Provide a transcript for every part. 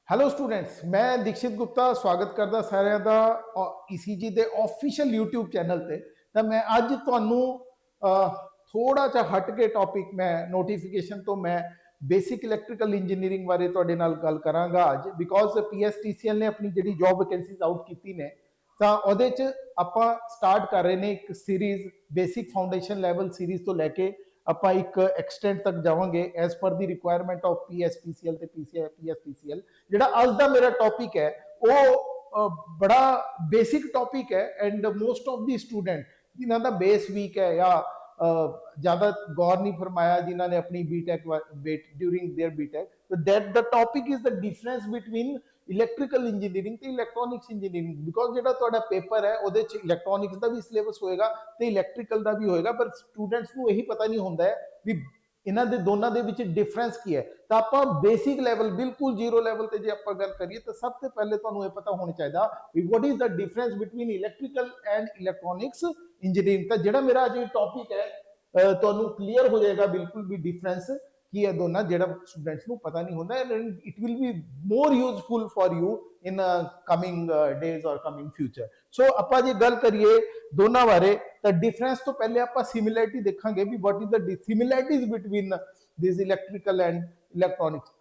Hello students, मैं दिक्षित गुप्ता स्वागत करदा सारिਆਂ ਦਾ ECG ਦੇ ऑफिशियल YouTube ਚੈਨਲ ਤੇ। ਤਾਂ ਮੈਂ ਅੱਜ ਤੁਹਾਨੂੰ ਥੋੜਾ ਜਿਹਾ ਹਟ ਕੇ ਟੌਪਿਕ ਮੈਂ ਨੋਟੀਫਿਕੇਸ਼ਨ ਤੋਂ ਮੈਂ ਬੇਸਿਕ ਇਲੈਕਟ੍ਰੀਕਲ ਇੰਜੀਨੀਅਰਿੰਗ ਬਾਰੇ ਤੁਹਾਡੇ ਨਾਲ ਗੱਲ ਕਰਾਂਗਾ ਅੱਜ, ਬਿਕੋਜ਼ PSTCL ਨੇ ਆਪਣੀ ਜਿਹੜੀ ਜੌਬ ਵੈਕੈਂਸੀਜ਼ ਆਊਟ ਕੀਤੀ ਨੇ ਤਾਂ ਉਹਦੇ ਚ ਆਪਾਂ ਸਟਾਰਟ ਕਰ ਰਹੇ ਨੇ ਇੱਕ series basic foundation level series ਤੋਂ ਲੈ ਕੇ ਆਪਾਂ ਇੱਕ ਐਕਸਟੈਂਟ ਤੱਕ ਜਾਵਾਂਗੇ as per the requirement of PSTCL ਤੇ PSTCL। ਜਿਹੜਾ ਅੱਜ ਦਾ ਮੇਰਾ ਟੌਪਿਕ ਹੈ ਉਹ ਬੜਾ ਬੇਸਿਕ ਟੌਪਿਕ ਹੈ and most of the student ਜਿਨ੍ਹਾਂ ਦਾ ਬੇਸ ਵੀਕ ਹੈ ਜਾਂ ज़्यादा गौर नहीं फरमाया जिन्होंने अपनी B.Tech ड्यूरिंग देयर B.Tech, तो that the topic is the difference between electrical engineering ते इलैक्ट्रॉनिक्स इंजीनियरिंग। बिकॉज जो ਤੁਹਾਡਾ पेपर है ਉਹਦੇ ਚ इलैक्ट्रॉनिक्स ਦਾ भी सिलेबस होएगा ਤੇ इलैक्ट्रिकल ਦਾ भी होएगा, पर स्टूडेंट्स ਨੂੰ ਇਹੀ ਪਤਾ ਨਹੀਂ ਹੁੰਦਾ ਹੈ ਵੀ ਇਹਨਾਂ ਦੇ ਦੋਨਾਂ ਦੇ ਵਿੱਚ ਡਿਫਰੈਂਸ ਕੀ ਹੈ। ਤਾਂ ਆਪਾਂ ਬੇਸਿਕ ਲੈਵਲ ਬਿਲਕੁਲ ਜ਼ੀਰੋ ਲੈਵਲ ਤੇ ਜੇ ਆਪਾਂ ਗੱਲ ਕਰੀਏ ਤਾਂ ਸਭ ਤੋਂ ਪਹਿਲੇ ਤੁਹਾਨੂੰ ਇਹ ਪਤਾ ਹੋਣਾ ਚਾਹੀਦਾ ਵੀ what is the difference between electrical and electronics engineering. तो ਜਿਹੜਾ ਮੇਰਾ ਅੱਜ ਟੌਪਿਕ ਹੈ ਤੁਹਾਨੂੰ ਕਲੀਅਰ ਹੋ ਜਾਏਗਾ ਬਿਲਕੁਲ ਵੀ ਡਿਫਰੈਂਸ ਕੀ ਹੈ ਦੋਨਾਂ, ਜਿਹੜਾ ਸਟੂਡੈਂਟਸ ਨੂੰ ਪਤਾ ਨਹੀਂ ਹੁੰਦਾ and it will be more useful for you in coming days ਔਰ ਕਮਿੰਗ ਫਿਊਚਰ। ਸੋ ਆਪਾਂ ਜੇ ਗੱਲ ਕਰੀਏ ਦੋਨਾਂ ਬਾਰੇ ਤਾਂ ਡਿਫਰੈਂਸ ਤੋਂ ਪਹਿਲੇ ਆਪਾਂ ਸਿਮਿਲੈਰਿਟੀ ਦੇਖਾਂਗੇ ਵੀ what is the similarities between this electrical and electronics.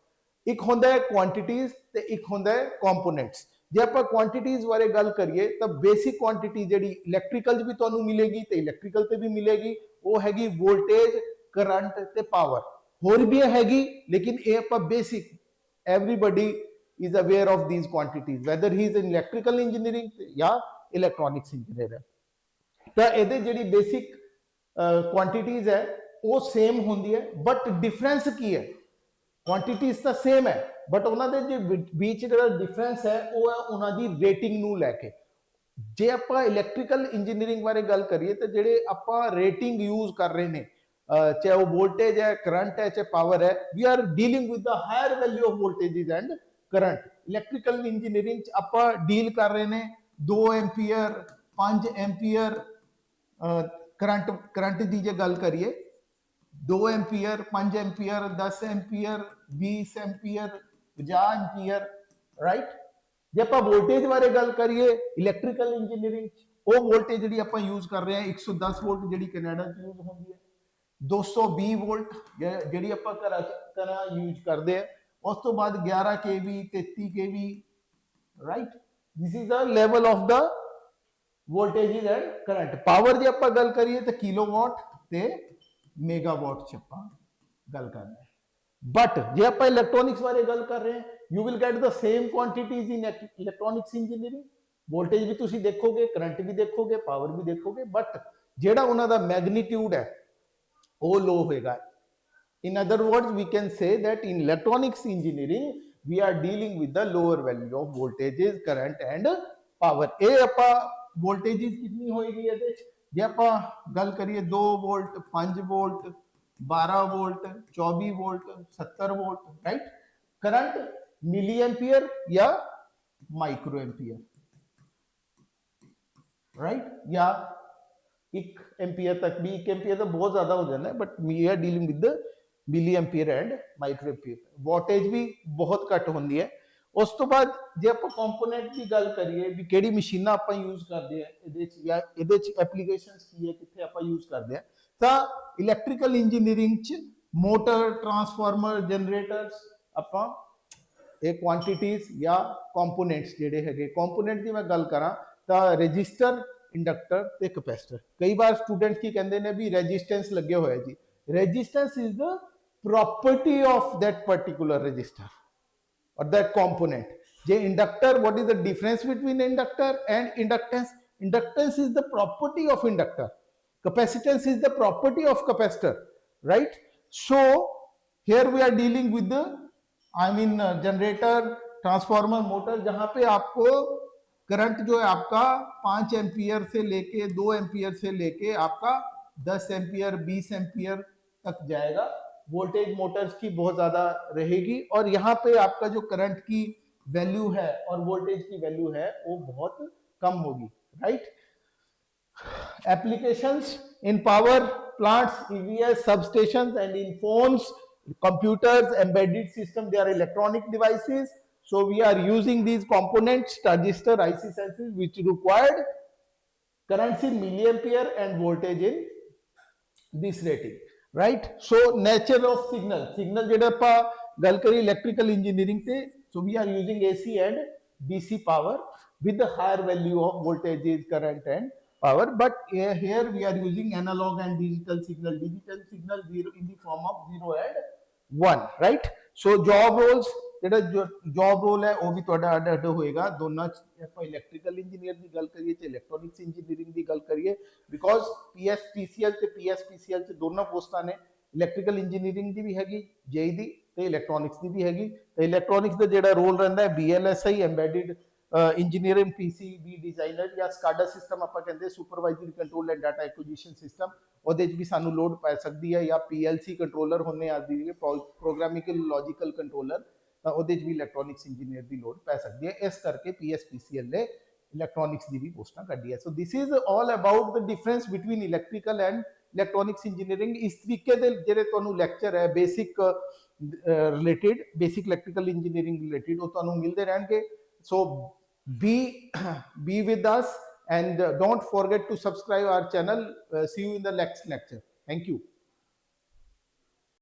ਇੱਕ ਹੁੰਦਾ ਹੈ ਕੁਆਂਟੀਟੀਜ਼ ਤੇ ਇੱਕ ਹੁੰਦਾ ਹੈ ਕੰਪੋਨੈਂਟਸ। ਜੇ ਆਪਾਂ ਕੁਆਂਟੀਟੀਜ਼ ਬਾਰੇ ਗੱਲ ਕਰੀਏ ਤਾਂ ਬੇਸਿਕ ਕੁਆਂਟੀਟੀ ਜਿਹੜੀ ਇਲੈਕਟ੍ਰੀਕਲ 'ਚ ਵੀ ਤੁਹਾਨੂੰ ਮਿਲੇਗੀ ਤੇ ਇਲੈਕਟ੍ਰੀਕਲ ਤੇ ਵੀ ਮਿਲੇਗੀ, ਉਹ ਹੈਗੀ ਵੋਲਟੇਜ, ਕਰੰਟ ਤੇ ਪਾਵਰ। ਹੋਰ ਵੀ ਹੈਗੀ ਲੇਕਿਨ ਇਹ ਆਪਾਂ basic everybody is aware of these quantities weather he is in electrical engineering ਜਾਂ ਇਲੈਕਟ੍ਰੋਨਿਕਸ ਇੰਜੀਨੀਅਰ ਹੈ। ਤਾਂ ਇਹਦੇ ਜਿਹੜੀ ਬੇਸਿਕ ਕੁਆਂਟੀਟੀਜ਼ ਹੈ ਉਹ ਸੇਮ ਹੁੰਦੀ ਹੈ, ਬਟ ਡਿਫਰੈਂਸ ਕੀ ਹੈ? ਕੁਆਂਟੀਟੀਜ਼ ਤਾਂ ਸੇਮ ਹੈ ਬਟ ਉਹਨਾਂ ਦੇ ਜੇ ਵਿੱਚ ਜਿਹੜਾ ਡਿਫਰੈਂਸ ਹੈ ਉਹ ਹੈ ਉਹਨਾਂ ਦੀ ਰੇਟਿੰਗ ਨੂੰ ਲੈ ਕੇ। ਜੇ ਆਪਾਂ ਇਲੈਕਟ੍ਰੀਕਲ ਇੰਜੀਨੀਅਰਿੰਗ ਬਾਰੇ ਗੱਲ ਕਰੀਏ ਤਾਂ ਜਿਹੜੇ ਆਪਾਂ ਰੇਟਿੰਗ ਯੂਜ਼ ਕਰ ਰਹੇ ਨੇ, ਚਾਹੇ ਉਹ ਵੋਲਟੇਜ ਹੈ, ਕਰੰਟ ਹੈ, ਚਾਹੇ ਪਾਵਰ ਹੈ, we are dealing with the higher value of voltages and current. Electrical engineering ਚ ਆਪਾਂ ਡੀਲ ਕਰ ਰਹੇ ਨੇ 2 ਐਂਪੀਅਰ, 5 ਐਂਪੀਅਰ ਕਰੰਟ ਦੀ ਜੇ ਗੱਲ ਕਰੀਏ 2 ampere, 5 ampere, 10 ampere, 20 ampere, 50 ampere, right. ਜੇ ਆਪਾਂ ਵੋਲਟੇਜ ਬਾਰੇ ਗੱਲ ਕਰੀਏ ਇਲੈਕਟ੍ਰੀਕਲ ਇੰਜੀਨੀਅਰਿੰਗ ਉਹ ਵੋਲਟੇਜ ਜਿਹੜੀ ਆਪਾਂ ਯੂਜ਼ ਕਰ ਰਹੇ ਹਾਂ 110 ਵੋਲਟ ਜਿਹੜੀ ਕੈਨੇਡਾ ਚ ਯੂਜ਼ ਹੁੰਦੀ ਹੈ, 220 ਵੋਲਟ ਜਿਹੜੀ ਆਪਾਂ ਘਰਾਂ ਯੂਜ਼ ਕਰਦੇ ਆ, ਉਸ ਤੋਂ ਬਾਅਦ 11 kV, 33 kV, right. This is the level of the voltages and current. Power ਜੇ ਆਪਾਂ ਗੱਲ ਕਰੀਏ ਤਾਂ ਕਿਲੋਵਾਟ ਤੇ मेगावाट च ਆਪਾਂ ਗੱਲ ਕਰ ਰਹੇ ਹਾਂ। ਬਟ ਜੇ ਆਪਾਂ ਇਲੈਕਟ੍ਰੋਨਿਕਸ ਬਾਰੇ ਗੱਲ ਕਰ ਰਹੇ ਹਾਂ you will get the same quantities in electronics engineering. Voltage ਵੀ ਤੁਸੀਂ ਦੇਖੋਗੇ, ਕਰੰਟ ਵੀ ਦੇਖੋਗੇ, ਪਾਵਰ ਵੀ ਦੇਖੋਗੇ, ਬਟ ਜਿਹੜਾ ਉਹਨਾਂ ਦਾ ਮੈਗਨੀਟਿਊਡ ਹੈ ਉਹ ਲੋ ਹੋਏਗਾ। In other words we can say that in electronics engineering we are dealing with the lower value of voltages, current and power। ਇਹ ਆਪਾਂ ਵੋਲਟੇजेस ਕਿੰਨੀ ਹੋਏਗੀ ਇਹਦੇ ਚ ਜੇ ਆਪਾਂ ਗੱਲ ਕਰੀਏ 2 volt, 5 volt, 12 volt, 24 volt, 70 volt, right. Current milli ampere ਜਾਂ ਮਾਈਕਰੋ ਐਂਪੀਅਰ, ਰਾਈਟ, ਜਾਂ 1 ਐਂਪੀਅਰ ਤੱਕ ਵੀ। 1 ਐਂਪੀਅਰ ਤਾਂ ਬਹੁਤ ਜ਼ਿਆਦਾ ਹੋ ਜਾਂਦਾ ਹੈ but we are dealing with milli ampere and micro ampere. Voltage ਵੀ ਬਹੁਤ ਘੱਟ ਹੁੰਦੀ ਹੈ। ਉਸ ਤੋਂ ਬਾਅਦ ਜੇ ਆਪਾਂ ਕੰਪੋਨੈਂਟ ਦੀ ਗੱਲ ਕਰੀਏ ਵੀ ਕਿਹੜੀ ਮਸ਼ੀਨਾਂ ਆਪਾਂ ਯੂਜ਼ ਕਰਦੇ ਆ ਇਹਦੇ ਚ ਜਾਂ ਇਹਦੇ ਚ ਐਪਲੀਕੇਸ਼ਨਸ ਕੀ ਹੈ, ਕਿੱਥੇ ਆਪਾਂ ਯੂਜ਼ ਕਰਦੇ ਆ, ਤਾਂ ਇਲੈਕਟ੍ਰੀਕਲ ਇੰਜੀਨੀਅਰਿੰਗ ਚ ਮੋਟਰ, ਟਰਾਂਸਫਾਰਮਰ, ਜਨਰੇਟਰਸ ਆਪਾਂ ਇਹ ਕੁਆਂਟੀਟੀਜ਼ ਜਾਂ ਕੰਪੋਨੈਂਟਸ ਜਿਹੜੇ ਹੈਗੇ। ਕੰਪੋਨੈਂਟ ਦੀ ਮੈਂ ਗੱਲ ਕਰਾਂ ਤਾਂ ਰੈਜਿਸਟਰ, ਇੰਡਕਟਰ ਤੇ ਕੈਪੈਸਿਟਰ। ਕਈ ਵਾਰ ਸਟੂਡੈਂਟ ਕੀ ਕਹਿੰਦੇ ਨੇ ਵੀ ਰੈਜਿਸਟੈਂਸ ਲੱਗੇ ਹੋਇਆ ਜੀ। Resistance is the property of that particular resistor or that component। जे inductor, what is the difference between inductor and inductance? Inductance is the property of inductor, capacitance is the property of capacitor, right? So here we are dealing with the generator, transformer, motor, जहां पे आपको current जो है आपका 5 ampere से लेके 2 ampere से लेके आपका 10 एम्पियर, 20 एम्पियर तक जाएगा। वोल्टेज मोटर्स की बहुत ज्यादा रहेगी और यहाँ पे आपका जो करंट की वैल्यू है और वोल्टेज की वैल्यू है वो बहुत कम होगी, right. Applications in power plants, EVS, substations and in phones, computers, embedded system, they are electronic devices। So we are using these components, transistor, IC sensors, which required currents in milliampere and voltage in this rating, right? So nature of signal ਜਿਹੜਾ ਆਪਾਂ ਗੱਲ ਕਰੀ electrical engineering ਤੇ, so we are using AC and DC power with the higher value of voltages, current and power, but here we are using analog and digital signal, zero in the form of 0 and 1, right? So job roles, ਜਿਹੜਾ job role ਹੈ ਉਹ ਵੀ ਤੁਹਾਡਾ ਅੱਡ ਅੱਡ ਹੋਏਗਾ ਦੋਨਾਂ ਚ। ਆਪਾਂ ਇਲੈਕਟ੍ਰੀਕਲ ਇੰਜੀਨੀਅਰ ਦੀ ਗੱਲ ਕਰੀਏ ਤੇ ਇਲੈਕਟ੍ਰੋਨਿਕਸ ਇੰਜੀਨੀਅਰਿੰਗ ਦੀ ਗੱਲ ਕਰੀਏ, ਬਿਕੋਜ਼ ਪੀਐਸਪੀਸੀਐਲ ਤੇ ਪੀਐਸਪੀਸੀਐਲ ਚ ਦੋਨੋਂ ਪੋਸਟਾਂ ਨੇ, ਇਲੈਕਟ੍ਰੀਕਲ ਇੰਜੀਨੀਅਰਿੰਗ ਦੀ ਵੀ ਹੈਗੀ ਜੇਈ ਦੀ ਤੇ ਇਲੈਕਟ੍ਰੋਨਿਕਸ ਦੀ ਵੀ ਹੈਗੀ। ਤੇ ਇਲੈਕਟ੍ਰੋਨਿਕਸ ਦਾ ਜਿਹੜਾ ਰੋਲ ਰਹਿੰਦਾ ਹੈ BLSI embedded engineering PCB designer ਜਾਂ SCADA ਸਿਸਟਮ ਆਪਾਂ ਕਹਿੰਦੇ supervisory control and data acquisition system, ਉਹਦੇ 'ਚ ਵੀ ਸਾਨੂੰ ਲੋਡ ਪੈ ਸਕਦੀ ਹੈ, ਜਾਂ PLC ਕੰਟਰੋਲਰ ਹੁੰਦੇ ਆ ਦੀ ਪ੍ਰੋਗਰਾਮਿਕਲ ਲੌਜੀਕਲ ਕੰਟਰੋਲਰ, ਤਾਂ ਉਹਦੇ 'ਚ ਵੀ ਇਲੈਕਟ੍ਰੋਨਿਕਸ ਇੰਜੀਨੀਅਰ ਦੀ ਲੋਡ ਪੈ ਸਕਦੀ ਹੈ। ਇਸ ਕਰਕੇ PSPCL ਨੇ ਇਲੈਕਟ੍ਰੋਨਿਕਸ ਦੀ ਵੀ ਪੋਸਟਾਂ ਕੱਢੀ ਹੈ। So this is all about the difference between electrical and electronics engineering. ਇਸ ਤਰੀਕੇ ਦੇ ਜਿਹੜੇ ਤੁਹਾਨੂੰ ਲੈਕਚਰ ਹੈ basic related, basic electrical engineering related, ਉਹ ਤੁਹਾਨੂੰ ਮਿਲਦੇ ਰਹਿਣਗੇ। ਸੋ be with us and don't forget to subscribe our channel. See you in the next lecture. Thank you.